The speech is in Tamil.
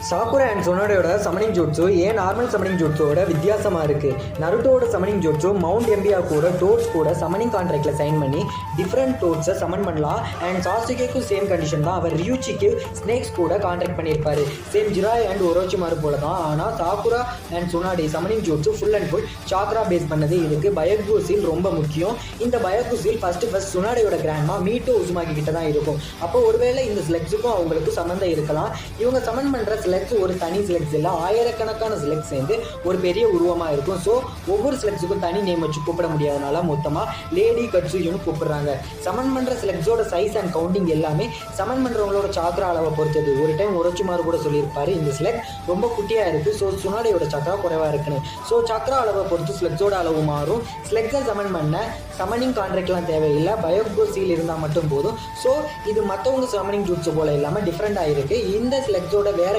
சாக்குரா அண்ட் சொனோடோட சமனிங் ஜூட்ஸு ஏன் நார்மல் சமனிங் ஜூட்ஸோட வித்தியாசமாக இருக்குது. நருட்டோட சமனிங் ஜூட்ஸு மவுண்ட் எம்பியா கூட டோட்ஸ் கூட சமனிங் கான்ட்ராக்டில் சைன் பண்ணி டிஃப்ரெண்ட் டோட்ஸை சமன் பண்ணலாம். அண்ட் சாசுகேக்கும் சேம் கண்டிஷன் தான். அவர் ரியூச்சிக்கு ஸ்னேக்ஸ் கூட கான்ட்ராக்ட் பண்ணியிருப்பாரு. சேம் ஜிராய் அண்ட் ஒரோச்சிமாரு போல தான். ஆனால் Sakura and Tsunade summoning jutsu full and full chakra base பண்ணது. இதுக்கு பயோகு சீல் ரொம்ப முக்கியம். இந்த பயோகு சீல் ஃபர்ஸ்ட் சொனாடையோட கிராண்ட்மா மீட்டோ உசுமாகி கிட்ட தான் இருக்கும். அப்போ ஒருவேளை இந்த ஸ்லெக்ஸுக்கும் அவங்களுக்கு சம்மந்தம் இருக்கலாம். இவங்க சமன் பண்ணுற ஸ்லெக்ஸ் ஒரு தனி ஸ்லெக்ஸ் இல்லை, ஆயிரக்கணக்கான ஸ்லெக்ஸ் சேர்ந்து ஒரு பெரிய உருவமாக இருக்கும். ஸோ ஒவ்வொரு ஸ்லெக்ஸுக்கும் தனி நேம் வச்சு கூப்பிட முடியாதனால மொத்தமாக லேடி கட்சுன்னு கூப்பிடுறாங்க. சமன் பண்ணுற ஸ்லெக்ஸோட சைஸ் அண்ட் கவுண்டிங் எல்லாமே சமன் பண்ணுறவங்களோட சாக்ரா அளவை பொறுத்தது. ஒரு டைம் ஒரோச்சிமாரு கூட சொல்லியிருப்பாரு, இந்த ஸ்லெக் ரொம்ப குட்டியாக இருக்குது, ஸோ சுனாடையோட சக்ரா குறைவாக இருக்குன்னு. ஸோ சக்ரா அளவை பொறுத்து ஸ்லெக்ஸோட அளவு மாறும். ஸ்லெக்ஸை சமன் பண்ண சமனிங் கான்ட்ராக்ட்லாம் தேவையில்லை, பயோகோ சீல் இருந்தால் மட்டும் போதும். ஸோ இது மற்றவங்க சமனிங் ஜூட்ஸ் போல இல்லாமல் டிஃப்ரெண்டாக இருக்குது. இந்த ஸ்லெக்ஸோட வேற